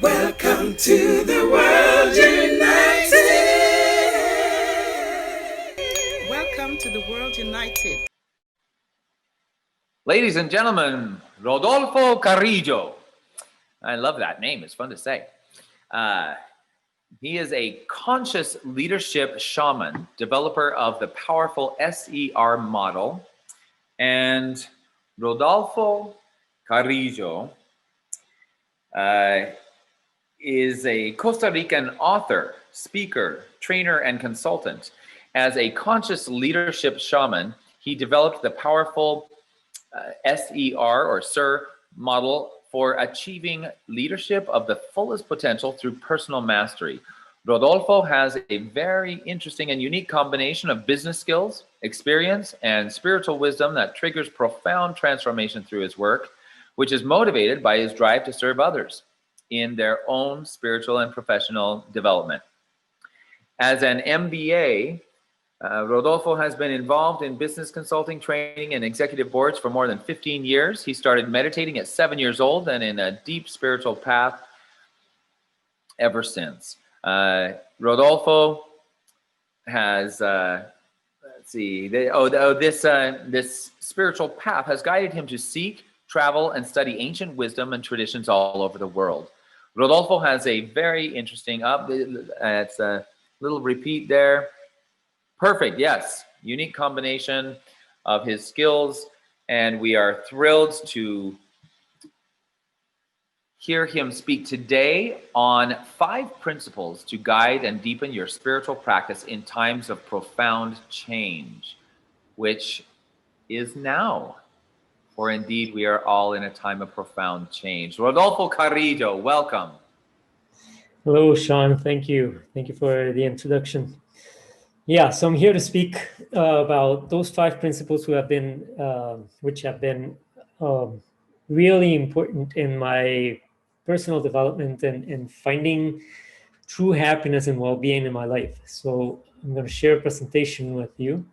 Welcome to the world united. Welcome to the world united. Ladies and gentlemen, Rodolfo Carrillo. I love that name. It's fun to say. He is a conscious leadership shaman, developer of the powerful SER model. And Rodolfo Carrillo is a Costa Rican author, speaker, trainer, and consultant. As a conscious leadership shaman, he developed the powerful SER or SIR model for achieving leadership of the fullest potential through personal mastery. Rodolfo has a very interesting and unique combination of business skills, experience, and spiritual wisdom that triggers profound transformation through his work, which is motivated by his drive to serve others in their own spiritual and professional development. As an MBA, Rodolfo has been involved in business consulting, training, and executive boards for more than 15 years. He started meditating at 7 years old and in a deep spiritual path ever since. Rodolfo has, this spiritual path has guided him to seek, travel, and study ancient wisdom and traditions all over the world. Rodolfo has a very interesting, it's a little repeat there. Perfect, yes. Unique combination of his skills, and we are thrilled to hear him speak today on 5 principles to guide and deepen your spiritual practice in times of profound change, which is now. For indeed, we are all in a time of profound change. Rodolfo Carrillo, welcome. Hello, Sean. Thank you. Thank you for the introduction. Yeah, so I'm here to speak about those 5 principles which have been really important in my personal development and finding true happiness and well-being in my life. So I'm going to share a presentation with you.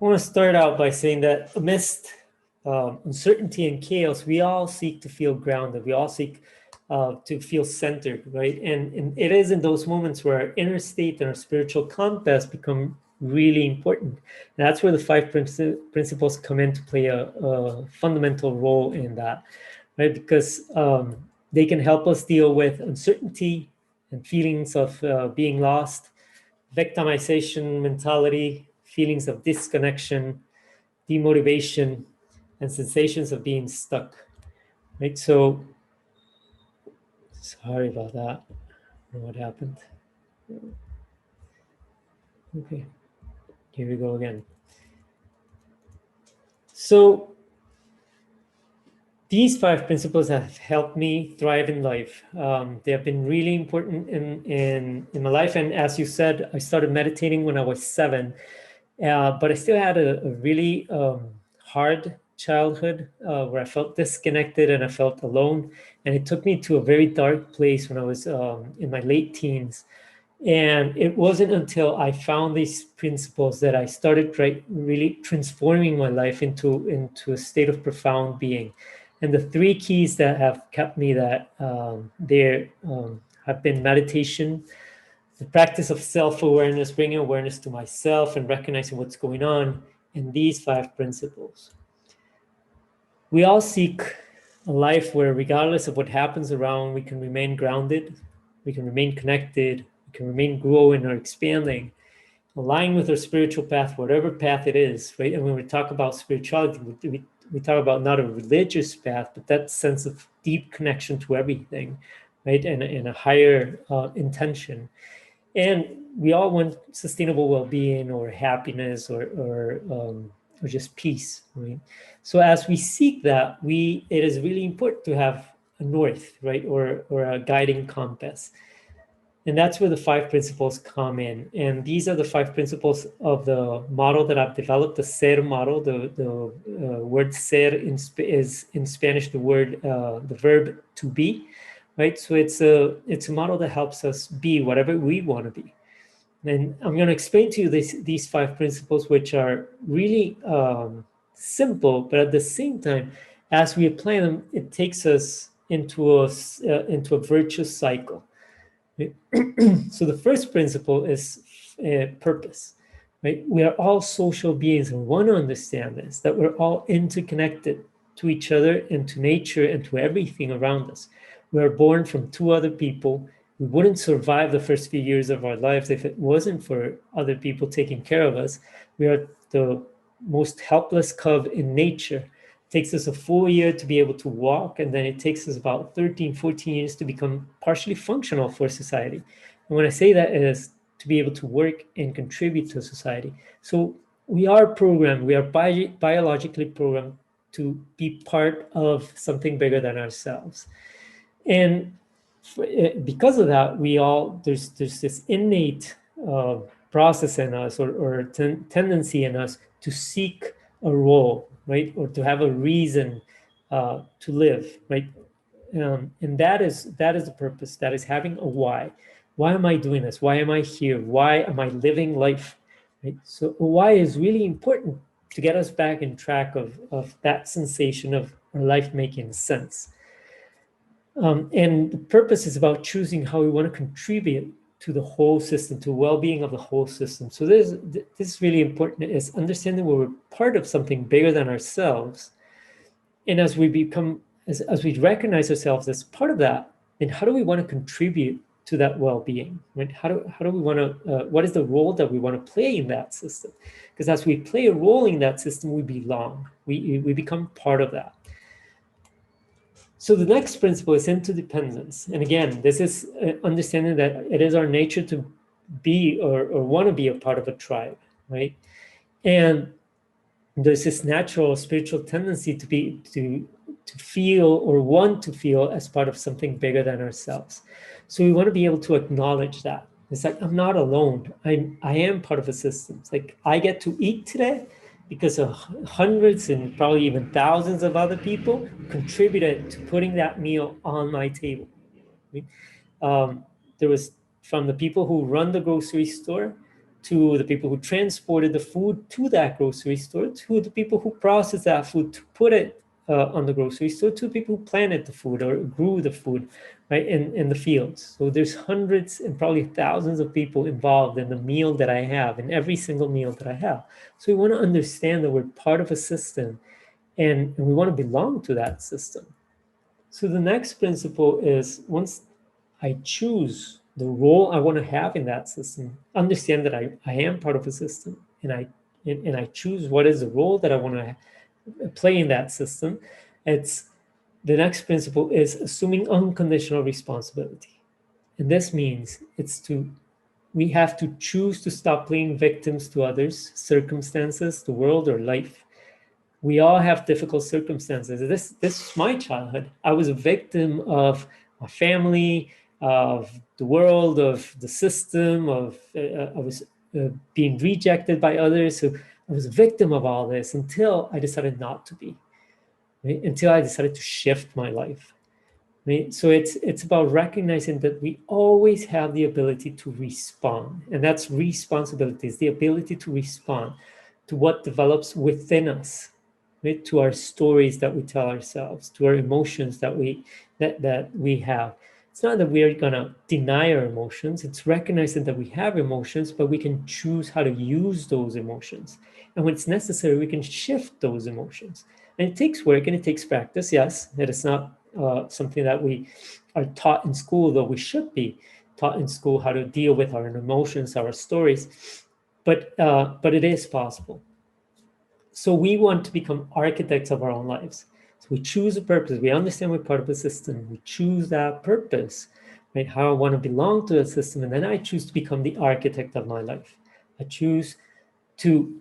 I want to start out by saying that amidst uncertainty and chaos, we all seek to feel grounded. We all seek to feel centered, right? And it is in those moments where our inner state and our spiritual compass become really important. And that's where the 5 principles come in to play a fundamental role in that, right? Because they can help us deal with uncertainty and feelings of being lost, victimization mentality, feelings of disconnection, demotivation, and sensations of being stuck, right? So, sorry about that. I don't know what happened. Okay, here we go again. So these 5 principles have helped me thrive in life. They have been really important in my life. And as you said, I started meditating when I was 7, but I still had a really hard childhood where I felt disconnected and I felt alone. And it took me to a very dark place when I was in my late teens. And it wasn't until I found these principles that I started really transforming my life into a state of profound being. And the 3 keys that have kept me that there have been meditation, the practice of self-awareness, bringing awareness to myself and recognizing what's going on, and these 5 principles. We all seek a life where, regardless of what happens around, we can remain grounded, we can remain connected, we can remain growing or expanding, align with our spiritual path, whatever path it is, right? And when we talk about spirituality, we talk about not a religious path, but that sense of deep connection to everything, right? And a higher intention. And we all want sustainable well-being or happiness or just peace, right? So as we seek that, it is really important to have a north, right? Or a guiding compass. And that's where the 5 principles come in. And these are the 5 principles of the model that I've developed, the SER model. The word SER is in Spanish the verb to be, right? So it's a model that helps us be whatever we want to be. And I'm going to explain to you these 5 principles, which are really simple, but at the same time as we apply them, it takes us into a virtuous cycle. Right? So the first principle is purpose. Right? We are all social beings, and we want to understand this, that we're all interconnected to each other and to nature and to everything around us. We are born from two other people. We wouldn't survive the first few years of our lives if it wasn't for other people taking care of us. We are the most helpless cub in nature. It takes us a full year to be able to walk, and then it takes us about 13, 14 years to become partially functional for society. And when I say that, it is to be able to work and contribute to society. So we are programmed, we are biologically programmed to be part of something bigger than ourselves. And because of that, there's this innate process in us, or tendency in us to seek a role, right? Or to have a reason to live, right? And that is the purpose. That is having a why. Why am I doing this? Why am I here? Why am I living life? Right? So why is really important to get us back in track of that sensation of our life making sense. And the purpose is about choosing how we want to contribute to the whole system, to well-being of the whole system. So this is really important, is understanding we're part of something bigger than ourselves. And as we become, as we recognize ourselves as part of that, then how do we want to contribute to that well-being, right? How do we want to, what is the role that we want to play in that system? Because as we play a role in that system, we belong, we become part of that. So the next principle is interdependence. And again, this is understanding that it is our nature to be or want to be a part of a tribe, right? And there's this natural spiritual tendency to feel or want to feel as part of something bigger than ourselves. So we want to be able to acknowledge that. It's like, I'm not alone. I am part of a system. It's like, I get to eat today because of hundreds and probably even thousands of other people contributed to putting that meal on my table. There was, from the people who run the grocery store, to the people who transported the food to that grocery store, to the people who processed that food to put it on the grocery store, to people who planted the food or grew the food, right, in the fields. So there's hundreds and probably thousands of people involved in the meal that I have, in every single meal that I have. So we want to understand that we're part of a system, and we want to belong to that system. So the next principle is, once I choose the role I want to have in that system, understand that I am part of a system, and I choose what is the role that I want to play in that system. It's the next principle is assuming unconditional responsibility. And this means we have to choose to stop playing victims to others, circumstances, the world, or life. We all have difficult circumstances. This is my childhood. I was a victim of my family, of the world, of the system, I was being rejected by others. So I was a victim of all this until I decided not to be, right? Until I decided to shift my life. Right? So it's about recognizing that we always have the ability to respond. And that's responsibility, is the ability to respond to what develops within us, right? To our stories that we tell ourselves, to our emotions that we have. It's not that we are going to deny our emotions. It's recognizing that we have emotions, but we can choose how to use those emotions. And when it's necessary, we can shift those emotions. And it takes work and it takes practice. Yes, it is not something that we are taught in school, though we should be taught in school how to deal with our emotions, our stories. But it is possible. So we want to become architects of our own lives. So we choose a purpose. We understand we're part of a system. We choose that purpose, right? How I want to belong to a system. And then I choose to become the architect of my life. I choose to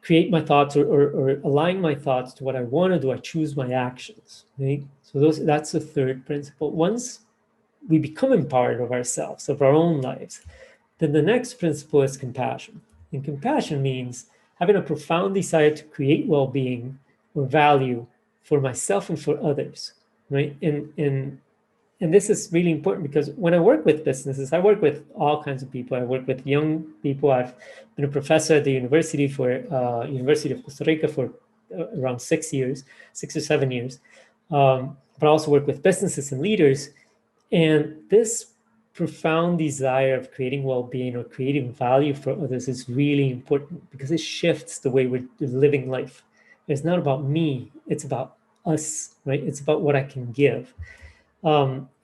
create my thoughts or align my thoughts to what I want to do. I choose my actions, right? So that's the third principle. Once we become empowered of ourselves, of our own lives, then the next principle is compassion. And compassion means having a profound desire to create well-being or value for myself and for others, right? And this is really important because when I work with businesses, I work with all kinds of people. I work with young people. I've been a professor at the University of Costa Rica for around 6 years, 6 or 7 years. But I also work with businesses and leaders. And this profound desire of creating well-being or creating value for others is really important because it shifts the way we're living life. It's not about me, it's about us, right? It's about what I can give.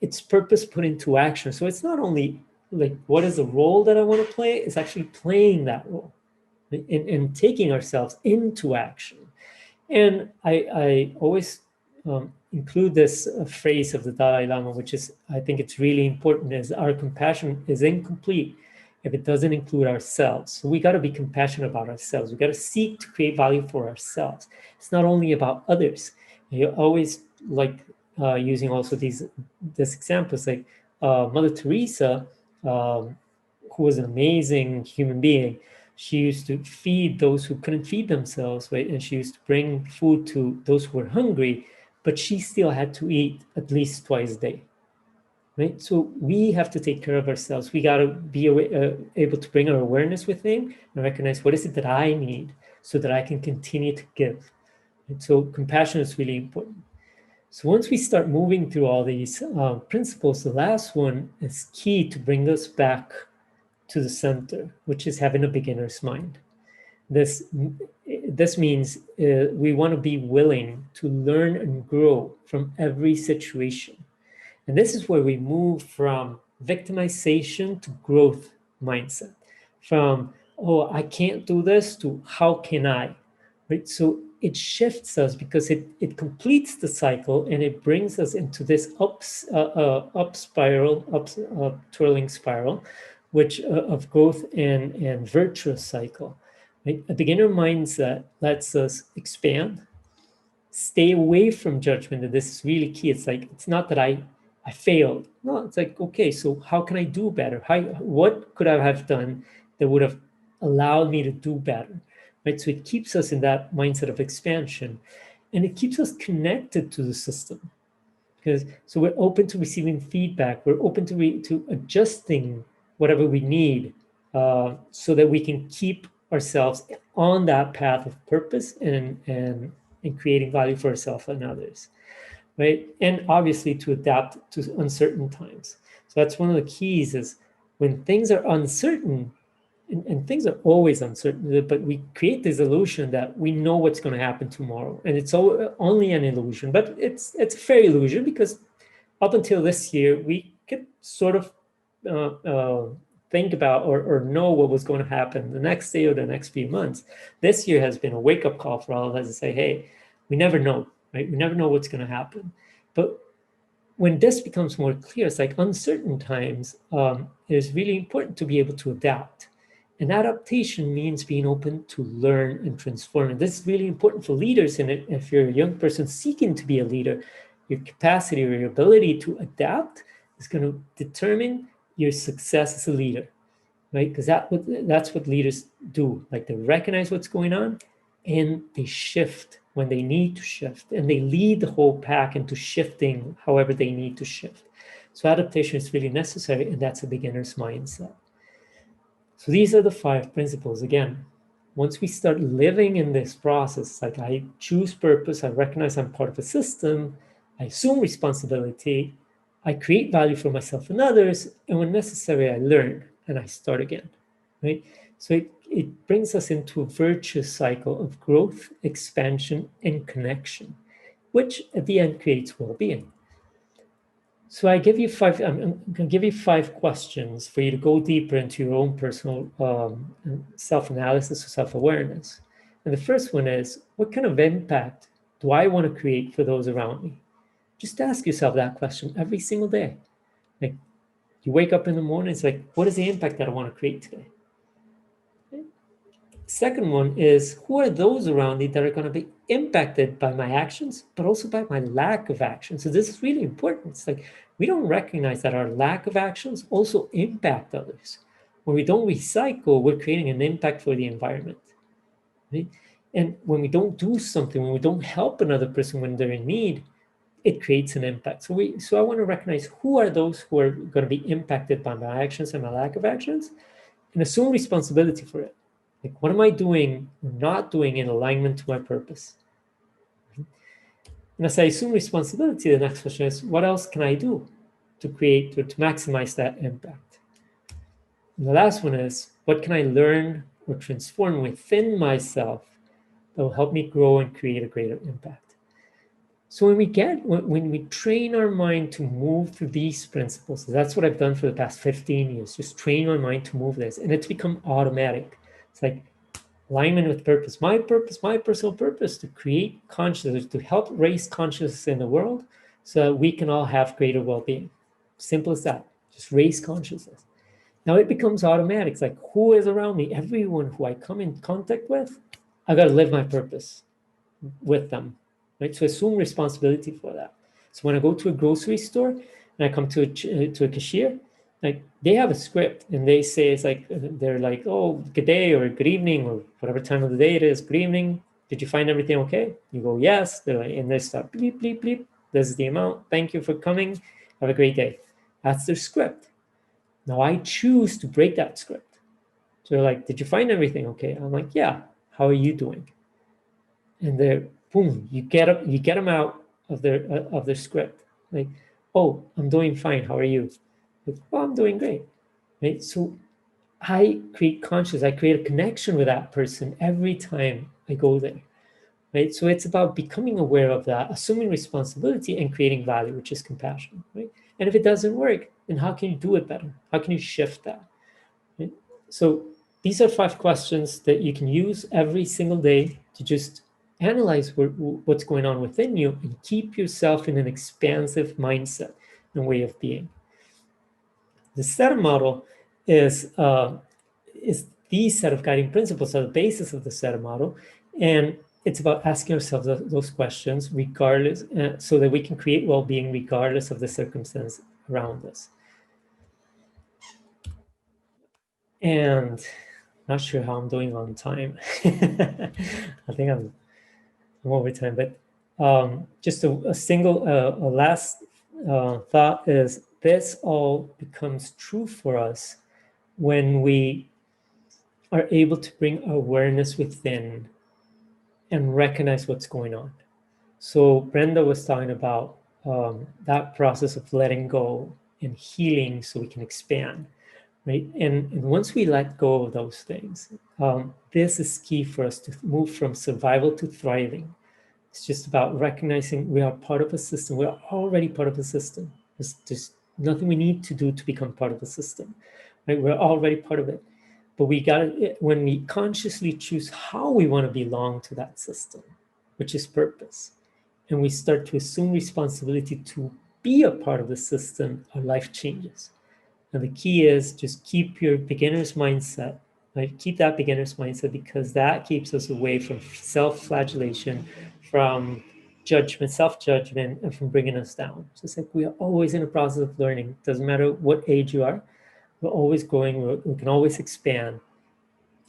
It's purpose put into action. So it's not only like, what is the role that I want to play? It's actually playing that role and taking ourselves into action. And I always include this phrase of the Dalai Lama, which is, I think it's really important, is our compassion is incomplete if it doesn't include ourselves. So we got to be compassionate about ourselves. We got to seek to create value for ourselves. It's not only about others. You always like using also this examples, like Mother Teresa, who was an amazing human being. She used to feed those who couldn't feed themselves, right? And she used to bring food to those who were hungry, but she still had to eat at least twice a day, right? So we have to take care of ourselves. We got to be able to bring our awareness within and recognize, what is it that I need so that I can continue to give. And so compassion is really important. So once we start moving through all these principles, the last one is key to bring us back to the center, which is having a beginner's mind. This means we want to be willing to learn and grow from every situation. And this is where we move from victimization to growth mindset, from, oh, I can't do this, to how can I, right? So it shifts us because it completes the cycle and it brings us into this up twirling spiral, which of growth and virtuous cycle. Right? A beginner mindset lets us expand, stay away from judgment, and this is really key. It's like, it's not that I failed. No, it's like, okay, so how can I do better? What could I have done that would have allowed me to do better? Right? So it keeps us in that mindset of expansion, and it keeps us connected to the system. So we're open to receiving feedback. We're open to adjusting whatever we need, so that we can keep ourselves on that path of purpose and creating value for ourselves and others, right? And obviously to adapt to uncertain times. So that's one of the keys, is when things are uncertain, and things are always uncertain, but we create this illusion that we know what's going to happen tomorrow, and it's only an illusion. But it's a fair illusion, because up until this year, we could sort of think about or know what was going to happen the next day or the next few months. This year has been a wake-up call for all of us to say, hey, we never know, right? We never know what's going to happen. But when this becomes more clear, it's like uncertain times, it is really important to be able to adapt. And adaptation means being open to learn and transform. And this is really important for leaders. And if you're a young person seeking to be a leader, your capacity or your ability to adapt is going to determine your success as a leader, right? Because that's what leaders do. Like, they recognize what's going on and they shift when they need to shift, and they lead the whole pack into shifting however they need to shift. So adaptation is really necessary, and that's a beginner's mindset. So these are the 5 principles. Again, once we start living in this process, like, I choose purpose, I recognize I'm part of a system, I assume responsibility, I create value for myself and others, and when necessary, I learn and I start again, right? So it brings us into a virtuous cycle of growth, expansion, and connection, which at the end creates well-being. So I give you 5. I'm going to give you 5 questions for you to go deeper into your own personal self-analysis or self-awareness. And the first one is, what kind of impact do I want to create for those around me? Just ask yourself that question every single day. Like, you wake up in the morning, it's like, what is the impact that I want to create today? Okay. Second one is, who are those around me that are going to be impacted by my actions, but also by my lack of action? So this is really important. It's like, we don't recognize that our lack of actions also impact others. When we don't recycle, we're creating an impact for the environment, right? And when we don't do something, when we don't help another person when they're in need, it creates an impact. So I want to recognize, who are those who are going to be impacted by my actions and my lack of actions, and assume responsibility for it. Like, what am I doing or not doing in alignment to my purpose? And as I assume responsibility, the next question is, what else can I do to create or to maximize that impact? And the last one is, what can I learn or transform within myself that will help me grow and create a greater impact? So when we train our mind to move through these principles, that's what I've done for the past 15 years, just train my mind to move this, and it's become automatic. It's like alignment with purpose, my personal purpose, to create consciousness, to help raise consciousness in the world so that we can all have greater well-being. Simple as that, just raise consciousness. Now it becomes automatic. It's like, who is around me? Everyone who I come in contact with, I got to live my purpose with them, right? So assume responsibility for that. So when I go to a grocery store and I come to a cashier, like they have a script and they say, it's like, they're like, oh, good day or good evening or whatever time of the day it is, good evening. Did you find everything okay? You go, yes. They're like, and they start bleep, bleep, bleep. This is the amount. Thank you for coming. Have a great day. That's their script. Now I choose to break that script. So they're like, did you find everything okay? I'm like, yeah. How are you doing? And they're, boom, you get them out of their script. Like, oh, I'm doing fine. How are you? Like, oh, I'm doing great. Right? So I create conscious. I create a connection with that person every time I go there. Right? So it's about becoming aware of that, assuming responsibility, and creating value, which is compassion. Right? And if it doesn't work, then how can you do it better? How can you shift that? Right? So these are 5 questions that you can use every single day to just analyze what's going on within you and keep yourself in an expansive mindset and way of being. The SETA model is the set of guiding principles, are the basis of the SETA model, and it's about asking ourselves those questions regardless, so that we can create well-being regardless of the circumstance around us. And not sure how I'm doing on time. I think I'm over time, but just a last thought is, this all becomes true for us when we are able to bring awareness within and recognize what's going on. So Brenda was talking about that process of letting go and healing so we can expand. Right, and once we let go of those things, this is key for us to move from survival to thriving. It's just about recognizing we are part of a system. We are already part of a system. There's nothing we need to do to become part of the system. Right, we're already part of it. But we got to, when we consciously choose how we want to belong to that system, which is purpose, and we start to assume responsibility to be a part of the system, our life changes. And the key is just keep your beginner's mindset, right? Keep that beginner's mindset, because that keeps us away from self-flagellation, from judgment, self-judgment, and from bringing us down. So it's like we are always in a process of learning. Doesn't matter what age you are, we're always growing. We can always expand,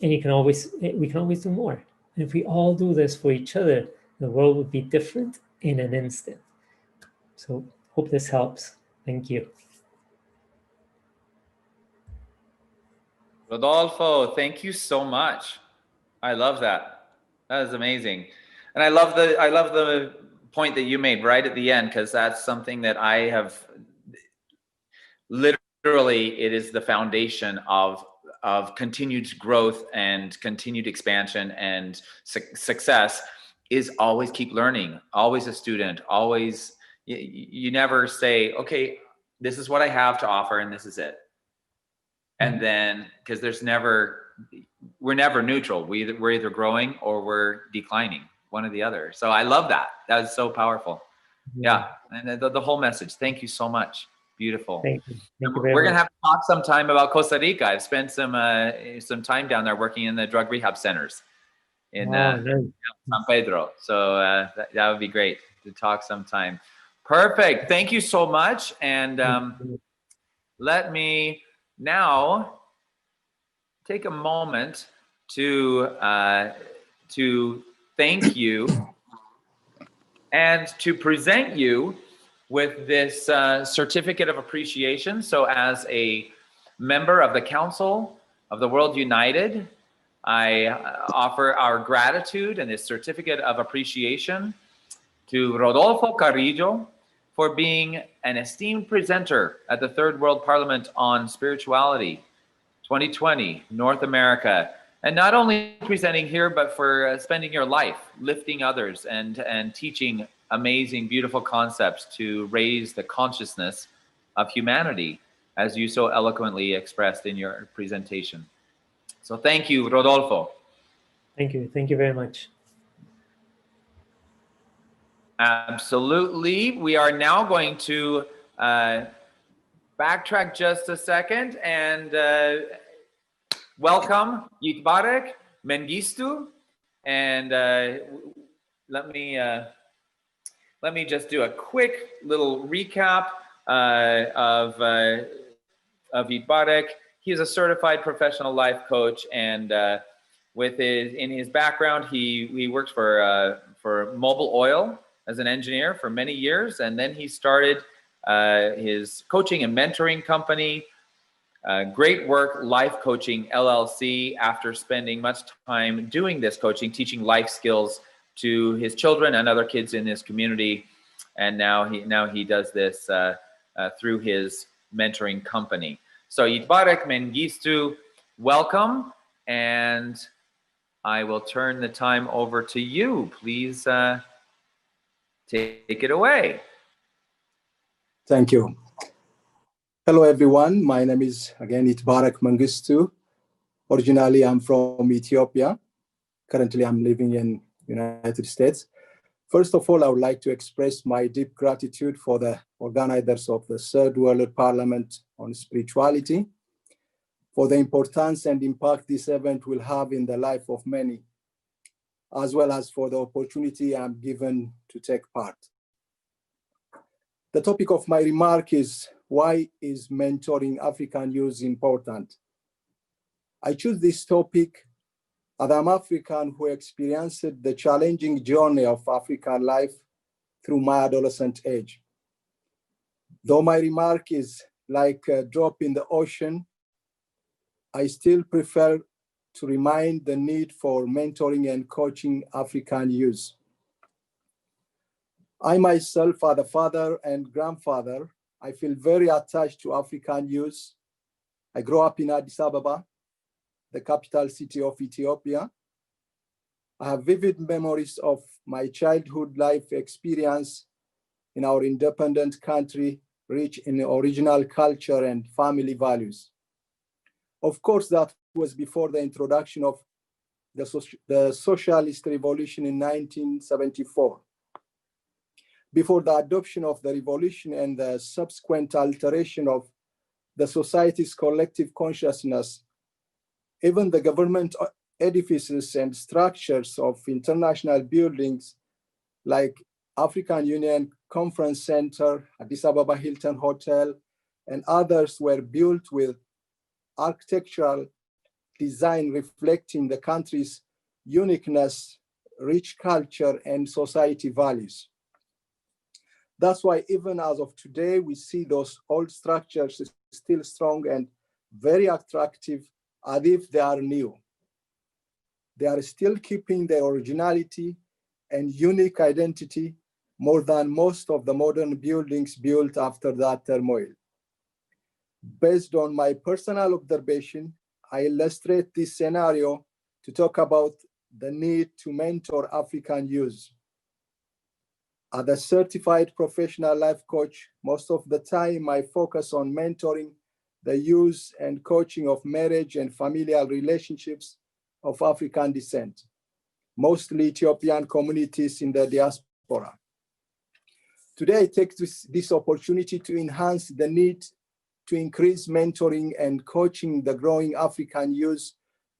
and we can always do more. And if we all do this for each other, the world would be different in an instant. So hope this helps. Thank you. Rodolfo, thank you so much. I love that. That is amazing. And I love the point that you made right at the end, because that's something that I have literally, it is the foundation of continued growth and continued expansion and success, is always keep learning, always a student, always, you never say, okay, this is what I have to offer and this is it. And then, because we're never neutral. We're either growing or we're declining, one or the other. So I love that. That is so powerful. Yeah. And the whole message. Thank you so much. Beautiful. Thank you. We're going to have to talk sometime about Costa Rica. I've spent some time down there working in the drug rehab centers in San Pedro. So that would be great to talk sometime. Perfect. Thank you so much. And let me now take a moment to thank you and to present you with this certificate of appreciation. So as a member of the Council of the World United, I offer our gratitude and this certificate of appreciation to Rodolfo Carrillo for being an esteemed presenter at the Third World Parliament on Spirituality 2020, North America. And not only presenting here, but for spending your life lifting others and teaching amazing, beautiful concepts to raise the consciousness of humanity, as you so eloquently expressed in your presentation. So thank you, Rodolfo. Thank you. Thank you very much. Absolutely. We are now going to backtrack just a second and welcome Bart Mangustu. And let me just do a quick little recap of Bart. He is a certified professional life coach, and in his background, he worked for Mobil Oil as an engineer for many years, and then he started his coaching and mentoring company, Great Work Life Coaching LLC, after spending much time doing this coaching, teaching life skills to his children and other kids in his community. And now he does this through his mentoring company. So Bart Mangustu, welcome, and I will turn the time over to you. Please take it away. Thank you. Hello, everyone. My name is, again, Bart Mangustu. Originally, I'm from Ethiopia. Currently, I'm living in United States. First of all, I would like to express my deep gratitude for the organizers of the Third World Parliament on Spirituality, for the importance and impact this event will have in the life of many, as well as for the opportunity I'm given to take part. The topic of my remark is, why is mentoring African youth important? I choose this topic as I'm African who experienced the challenging journey of African life through my adolescent age. Though my remark is like a drop in the ocean, I still prefer to remind the need for mentoring and coaching African youth. I myself, as a father and grandfather, I feel very attached to African youth. I grew up in Addis Ababa, the capital city of Ethiopia. I have vivid memories of my childhood life experience in our independent country, rich in original culture and family values. Of course, that was before the introduction of the socialist revolution in 1974. Before the adoption of the revolution and the subsequent alteration of the society's collective consciousness, even the government edifices and structures of international buildings like African Union Conference Center, Addis Ababa Hilton Hotel, and others were built with architectural design reflecting the country's uniqueness, rich culture, and society values. That's why even as of today, we see those old structures still strong and very attractive as if they are new. They are still keeping their originality and unique identity more than most of the modern buildings built after that turmoil. Based on my personal observation, I illustrate this scenario to talk about the need to mentor African youth. As a certified professional life coach, most of the time I focus on mentoring the youth and coaching of marriage and familial relationships of African descent, mostly Ethiopian communities in the diaspora. Today, I take this opportunity to enhance the need to increase mentoring and coaching the growing African youth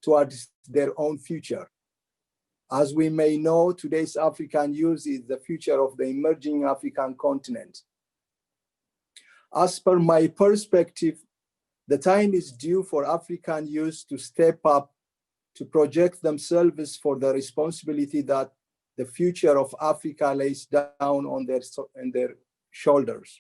towards their own future. As we may know, today's African youth is the future of the emerging African continent. As per my perspective, the time is due for African youth to step up, to project themselves for the responsibility that the future of Africa lays down on their shoulders.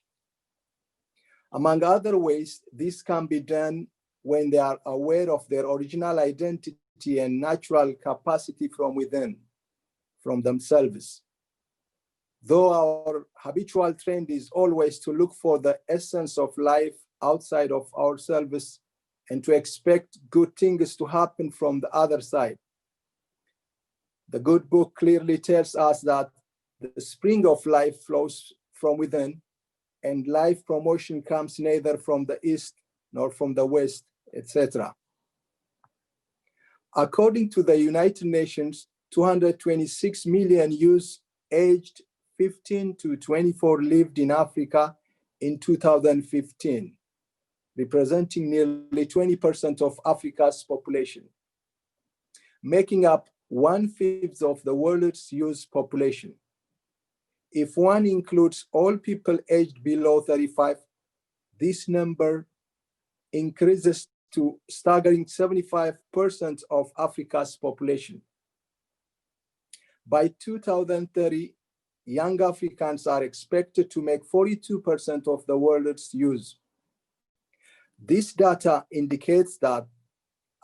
Among other ways, this can be done when they are aware of their original identity and natural capacity from within, from themselves. Though our habitual trend is always to look for the essence of life outside of ourselves and to expect good things to happen from the other side. The good book clearly tells us that the spring of life flows from within, and life promotion comes neither from the east nor from the west, etc. According to the United Nations, 226 million youths aged 15 to 24 lived in Africa in 2015, representing nearly 20% of Africa's population, making up 1/5 of the world's youth population. If one includes all people aged below 35, this number increases to staggering 75% of Africa's population. By 2030, young Africans are expected to make 42% of the world's youth. This data indicates that,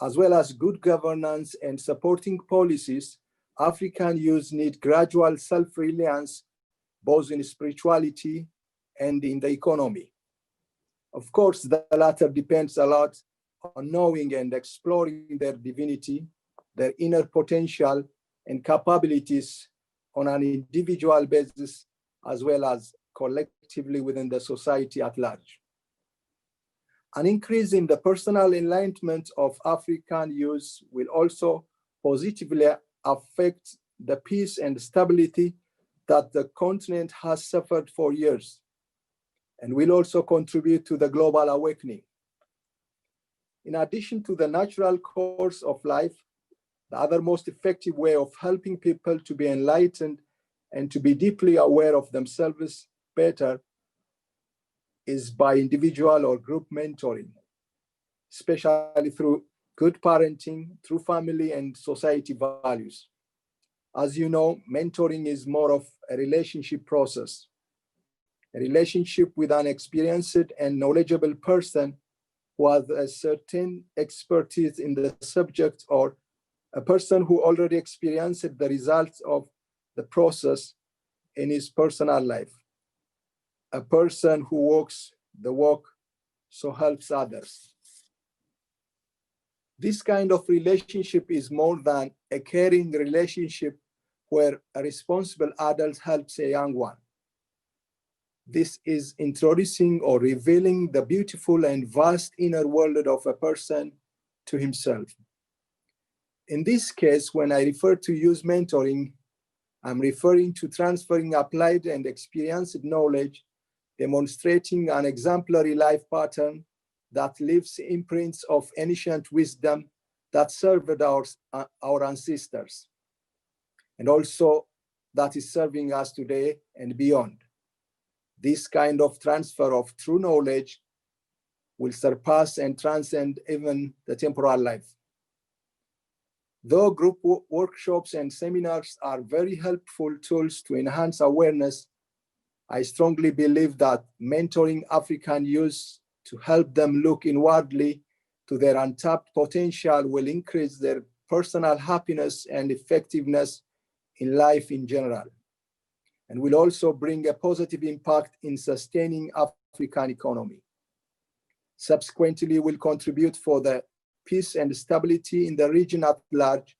as well as good governance and supporting policies, African youth need gradual self-reliance, both in spirituality and in the economy. Of course, the latter depends a lot on knowing and exploring their divinity, their inner potential and capabilities on an individual basis, as well as collectively within the society at large. An increase in the personal enlightenment of African youth will also positively affect the peace and stability that the continent has suffered for years, and will also contribute to the global awakening. In addition to the natural course of life, the other most effective way of helping people to be enlightened and to be deeply aware of themselves better is by individual or group mentoring, especially through good parenting, through family and society values. As you know, mentoring is more of a relationship process, a relationship with an experienced and knowledgeable person who has a certain expertise in the subject, or a person who already experienced the results of the process in his personal life. A person who walks the walk, so helps others. This kind of relationship is more than a caring relationship where a responsible adult helps a young one. This is introducing or revealing the beautiful and vast inner world of a person to himself. In this case, when I refer to youth mentoring, I'm referring to transferring applied and experienced knowledge, demonstrating an exemplary life pattern that leaves imprints of ancient wisdom that served our ancestors, and also that is serving us today and beyond. This kind of transfer of true knowledge will surpass and transcend even the temporal life. Though group workshops and seminars are very helpful tools to enhance awareness, I strongly believe that mentoring African youth to help them look inwardly to their untapped potential will increase their personal happiness and effectiveness in life in general, and will also bring a positive impact in sustaining African economy. Subsequently, will contribute for the peace and stability in the region at large,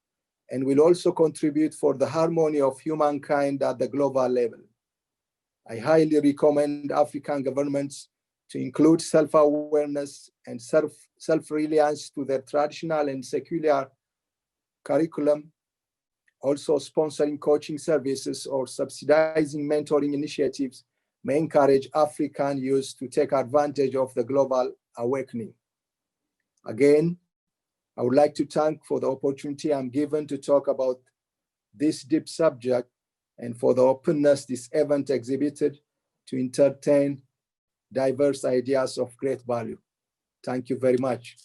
and will also contribute for the harmony of humankind at the global level. I highly recommend African governments to include self-awareness and self-reliance to their traditional and secular curriculum, also sponsoring coaching services or subsidizing mentoring initiatives may encourage African youth to take advantage of the global awakening. Again, I would like to thank for the opportunity I'm given to talk about this deep subject and for the openness this event exhibited to entertain diverse ideas of great value. Thank you very much.